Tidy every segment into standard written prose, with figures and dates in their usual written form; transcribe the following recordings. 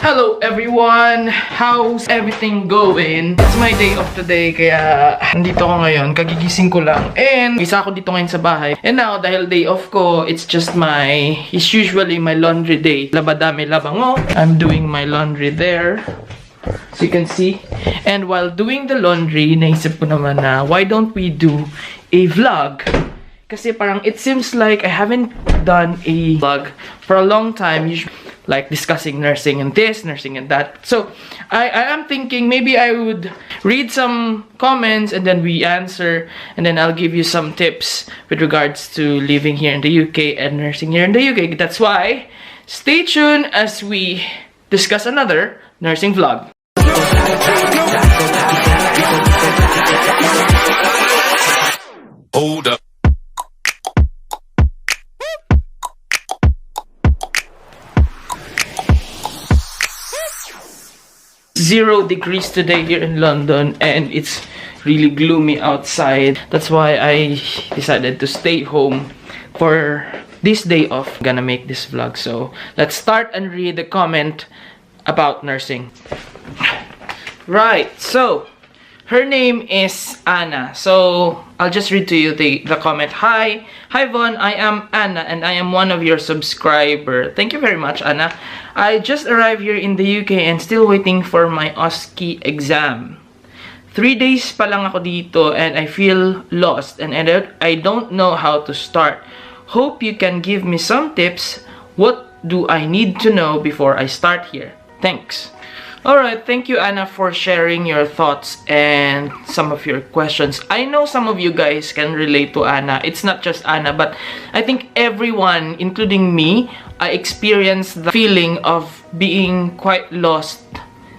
Hello everyone! How's everything going? It's my day off today, kaya nandito ko ngayon. Kagigising ko lang. And isa ako dito ngayon sa bahay. And now, dahil day off ko, it's usually my laundry day. Labadami labango. I'm doing my laundry there. As you can see. And while doing the laundry, naisip ko naman na, why don't we do a vlog? Kasi parang it seems like I haven't done a vlog for a long time. Like discussing nursing and this, nursing and that. So, I am thinking maybe I would read some comments and then we answer, and then I'll give you some tips with regards to living here in the UK and nursing here in the UK. That's why, stay tuned as we discuss another nursing vlog. Hold up. 0 degrees today here in London, and it's really gloomy outside. That's why I decided to stay home for this day off. I'm gonna make this vlog. So let's start and read the comment about nursing. Right, so her name is Anna. So I'll just read to you the comment. Hi Von, I am Anna and I am one of your subscriber. Thank you very much, Anna. I just arrived here in the UK and still waiting for my OSCE exam. 3 days pa lang ako dito and I feel lost and I don't know how to start. Hope you can give me some tips. What do I need to know before I start here? Thanks. Alright, thank you Anna for sharing your thoughts and some of your questions. I know some of you guys can relate to Anna. It's not just Anna, but I think everyone, including me, I experienced the feeling of being quite lost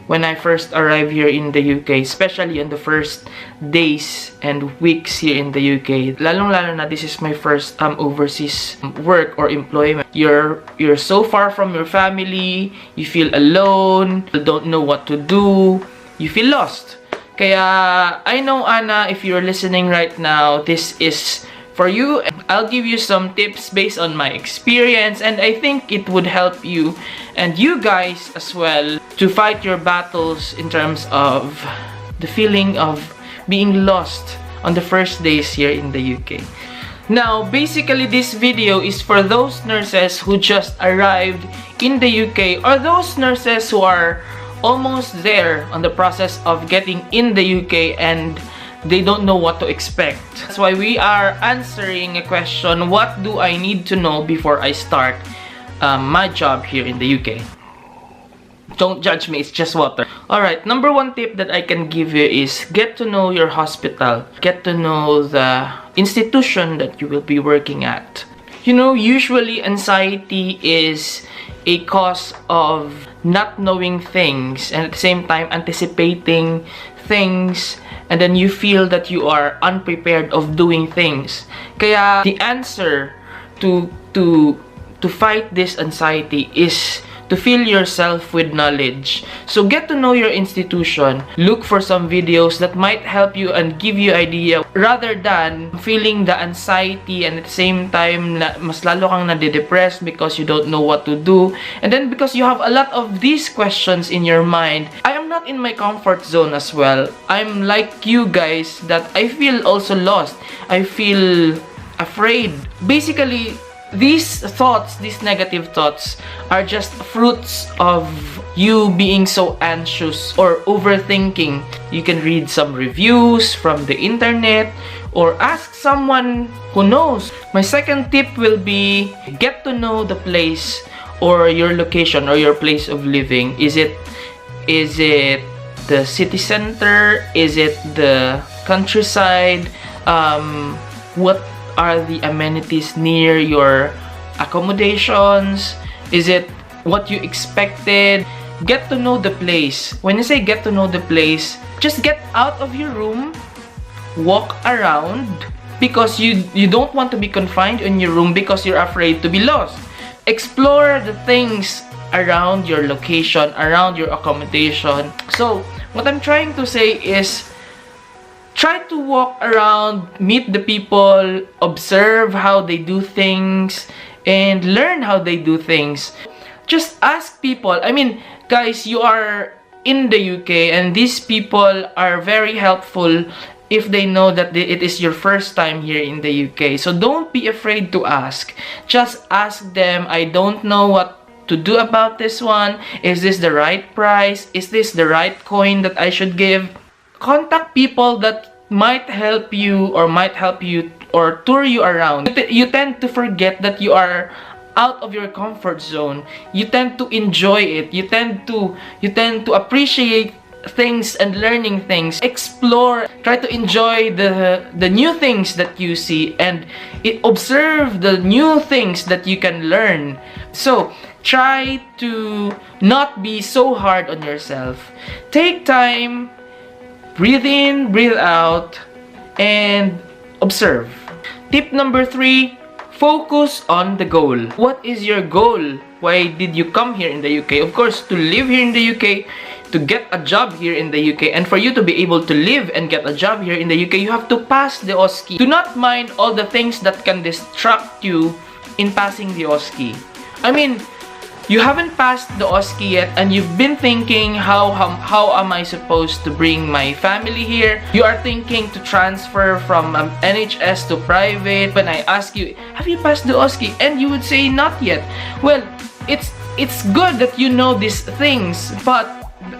when I first arrived here in the UK, especially in the first days and weeks here in the UK. Lalong-lalo na this is my first overseas work or employment. You're so far from your family, you feel alone, you don't know what to do, you feel lost. Kaya I know Anna, if you're listening right now, this is for you. I'll give you some tips based on my experience, and I think it would help you and you guys as well to fight your battles in terms of the feeling of being lost on the first days here in the UK. Now, basically this video is for those nurses who just arrived in the UK or those nurses who are almost there on the process of getting in the UK and they don't know what to expect. That's why we are answering a question, what do I need to know before I start my job here in the UK? Don't judge me, it's just water. Alright, number one tip that I can give you is get to know your hospital. Get to know the institution that you will be working at. You know, usually anxiety is a cause of not knowing things and at the same time anticipating things, and then you feel that you are unprepared of doing things. Kaya the answer to fight this anxiety is to fill yourself with knowledge. So get to know your institution. Look for some videos that might help you and give you idea rather than feeling the anxiety and at the same time mas lalo kang nade-depressed because you don't know what to do. And then because you have a lot of these questions in your mind, I am not in my comfort zone as well. I'm like you guys that I feel also lost. I feel afraid. Basically, these thoughts, these negative thoughts, are just fruits of you being so anxious or overthinking. You can read some reviews from the internet or ask someone who knows. My second tip will be get to know the place or your location or your place of living. Is it the city center? Is it the countryside? What are the amenities near your accommodations? Is it what you expected? Get to know the place. When you say get to know the place, just get out of your room, walk around, because you don't want to be confined in your room because you're afraid to be lost. Explore the things around your location, around your accommodation. So what I'm trying to say is try to walk around, meet the people, observe how they do things, and learn how they do things. Just ask people. I mean, Guys, you are in the UK, and these people are very helpful if they know that it is your first time here in the UK. So don't be afraid to ask. Just ask them, I don't know what to do about this one. Is this the right price? Is this the right coin that I should give? Contact people that might help you or tour you around. You tend to forget that you are out of your comfort zone. You tend to enjoy it. You tend to appreciate things and learning things. Explore, try to enjoy the new things that you see, and observe the new things that you can learn. So try to not be so hard on yourself. Take time, breathe in, breathe out, and observe. Tip number 3, focus on the goal. What is your goal? Why did you come here in the UK? Of course, to live here in the UK, to get a job here in the UK, and for you to be able to live and get a job here in the UK, you have to pass the OSCE. Do not mind all the things that can distract you in passing the OSCE. I mean, you haven't passed the OSCE yet, and you've been thinking, how am I supposed to bring my family here? You are thinking to transfer from NHS to private. When I ask you, have you passed the OSCE? And you would say, not yet. Well, it's good that you know these things, but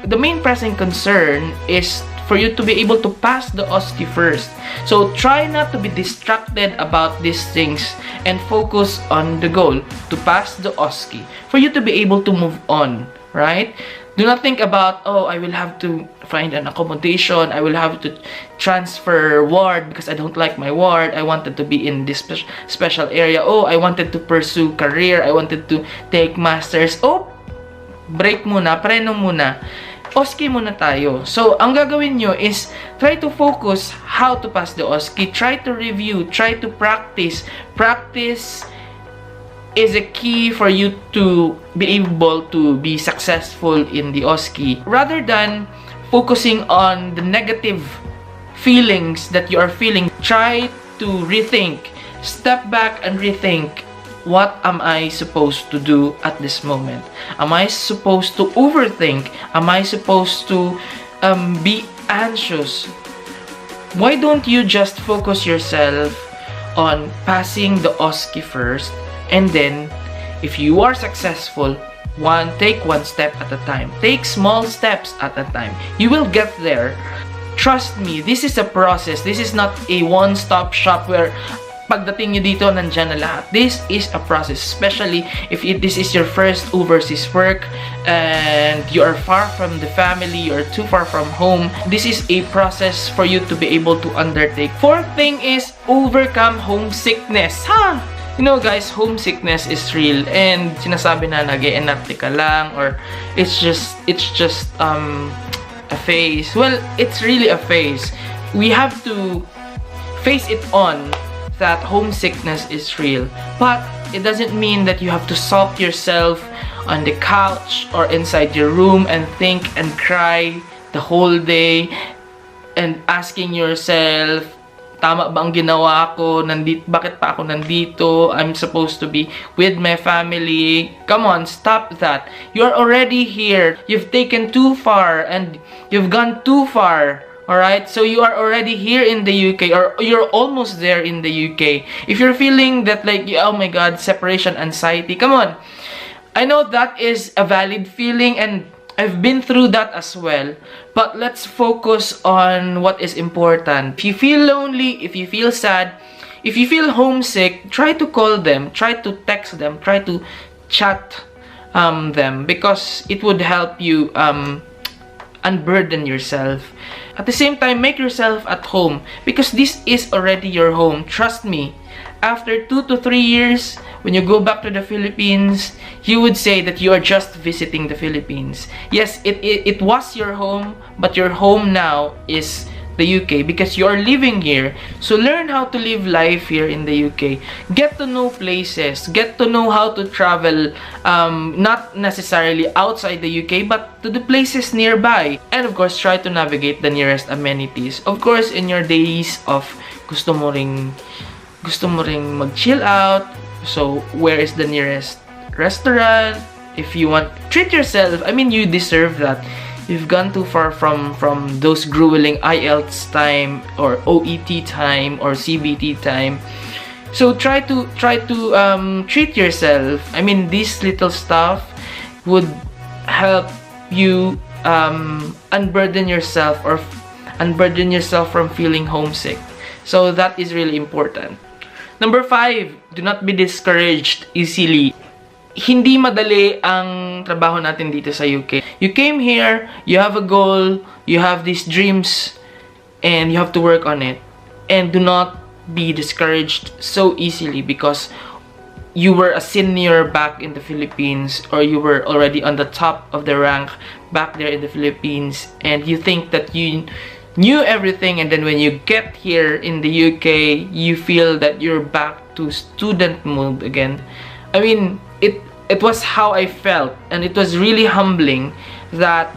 the main pressing concern is for you to be able to pass the OSCE first. So try not to be distracted about these things and focus on the goal to pass the OSCE for you to be able to move on, right? Do not think about, oh, I will have to find an accommodation, I will have to transfer ward because I don't like my ward, I wanted to be in this special area, oh, I wanted to pursue career, I wanted to take masters. Oh, break muna, preno muna. OSCE muna tayo. So, ang gagawin nyo is try to focus how to pass the OSCE. Try to review. Try to practice. Practice is a key for you to be able to be successful in the OSCE. Rather than focusing on the negative feelings that you are feeling, try to rethink. Step back and rethink. What am I supposed to do at this moment? Am I supposed to overthink? Am I supposed to be anxious? Why don't you just focus yourself on passing the OSCE first, and then if you are successful, take one step at a time. Take small steps at a time. You will get there. Trust me, this is a process. This is not a one-stop shop where pagdating nyo dito, nandyan na lahat. This is a process, especially if this is your first overseas work and you are far from the family, you are too far from home. This is a process for you to be able to undertake. Fourth thing is overcome homesickness. You know guys, homesickness is real, and sinasabi na nag-e-enacte ka lang, or it's just a phase. Well, it's really a phase. We have to face it on that homesickness is real, but it doesn't mean that you have to sulk yourself on the couch or inside your room and think and cry the whole day and asking yourself, tama ba ang ginawa ko? Bakit pa ako nandito? I'm supposed to be with my family. Come on, stop that. You're already here. You've taken too far and you've gone too far. Alright, so you are already here in the UK, or you're almost there in the UK. If you're feeling that like, oh my god, separation anxiety, come on. I know that is a valid feeling, and I've been through that as well. But let's focus on what is important. If you feel lonely, if you feel sad, if you feel homesick, try to call them, try to text them, try to chat them, because it would help you unburden yourself. At the same time, make yourself at home, because this is already your home. Trust me, after 2 to 3 years, when you go back to the Philippines, you would say that you are just visiting the Philippines. Yes, it was your home, but your home now is the UK, because you are living here. So learn how to live life here in the UK. Get to know places, get to know how to travel, not necessarily outside the UK, but to the places nearby. And of course, try to navigate the nearest amenities. Of course, in your days of gusto mo ring mag-chill out, so where is the nearest restaurant? if you want, treat yourself. I mean, you deserve that. You've gone too far from those grueling IELTS time or OET time or CBT time. So try to treat yourself. I mean, this little stuff would help you unburden yourself from feeling homesick. So that is really important. Number 5, do not be discouraged easily. Hindi madali ang trabaho natin dito sa UK. You came here, you have a goal, you have these dreams, and you have to work on it. And do not be discouraged so easily because you were a senior back in the Philippines, or you were already on the top of the rank back there in the Philippines, and you think that you knew everything, and then when you get here in the UK, you feel that you're back to student mode again. I mean, it was how I felt, and it was really humbling that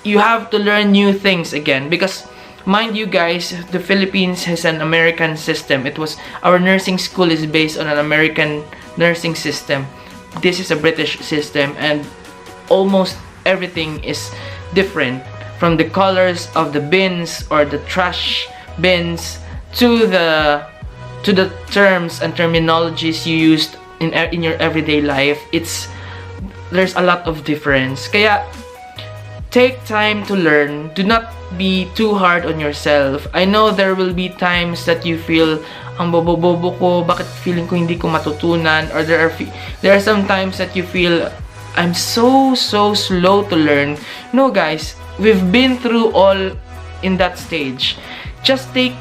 you have to learn new things again, because mind you guys, the Philippines has an American system. Our nursing school is based on an American nursing system. This is a British system, and almost everything is different, from the colors of the bins or the trash bins to the terms and terminologies you used in your everyday life. There's a lot of difference. Kaya take time to learn. Do not be too hard on yourself. I know there will be times that you feel ang bobo-bobo ko, bakit feeling ko hindi ko matutunan, or there are some times that you feel I'm so slow to learn. No guys, we've been through all in that stage. Just take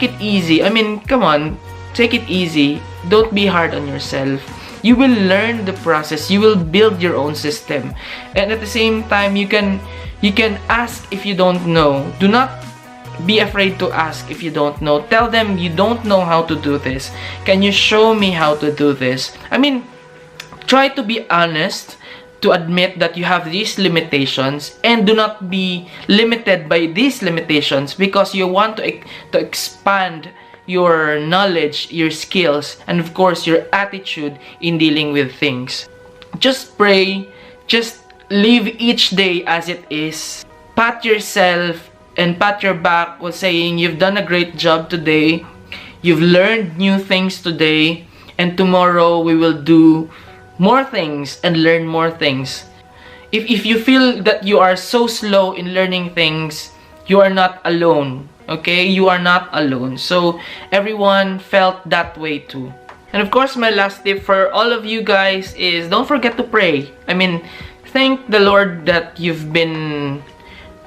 it easy. I mean, come on, take it easy. Don't be hard on yourself. You will learn the process. You will build your own system, and at the same time, you can ask if you don't know. Do not be afraid to ask if you don't know. Tell them you don't know how to do this. Can you show me how to do this? I mean, try to be honest, to admit that you have these limitations, and do not be limited by these limitations because you want to expand your knowledge, your skills, and of course your attitude in dealing with things. Just pray, just live each day as it is. Pat yourself and pat your back while saying you've done a great job today, you've learned new things today, and tomorrow we will do more things and learn more things. If you feel that you are so slow in learning things, you are not alone. Okay, you are not alone. So everyone felt that way too. And of course, my last tip for all of you guys is don't forget to pray. I mean, thank the Lord that you've been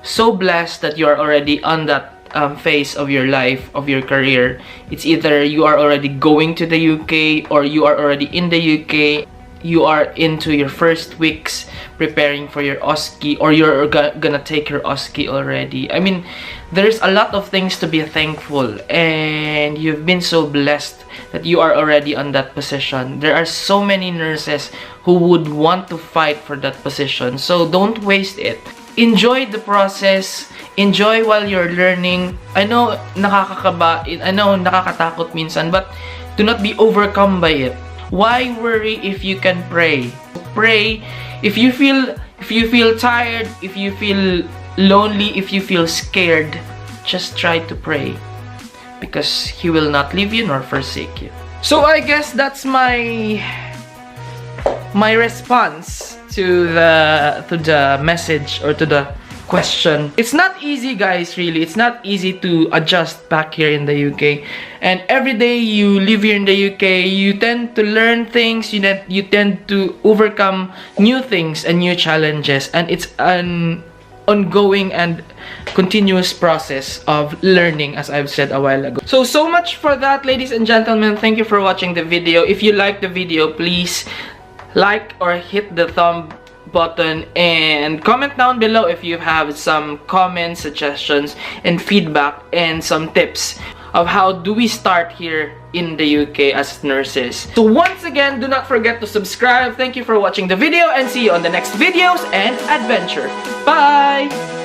so blessed that you are already on that phase of your life, of your career. It's either you are already going to the UK or you are already in the UK. You are into your first weeks preparing for your OSCE, or you're gonna take your OSCE already. I mean, there's a lot of things to be thankful, and you've been so blessed that you are already on that position. There are so many nurses who would want to fight for that position, so don't waste it. Enjoy the process. Enjoy while you're learning. I know nakakakaba, I know nakakatakot minsan, but do not be overcome by it. Why worry if you can pray? Pray. If you feel tired, if you feel lonely, if you feel scared, just try to pray, because He will not leave you nor forsake you. So I guess that's my response to the message, or to the question. It's not easy, guys, really. It's not easy to adjust back here in the UK. And every day you live here in the UK, you tend to learn things, you tend to overcome new things and new challenges. And it's an ongoing and continuous process of learning, as I've said a while ago. So much for that, ladies and gentlemen. Thank you for watching the video. If you like the video, please like or hit the thumb button, and comment down below if you have some comments, suggestions, and feedback, and some tips of how do we start here in the UK as nurses. So once again, do not forget to subscribe. Thank you for watching the video, and see you on the next videos and adventure. Bye!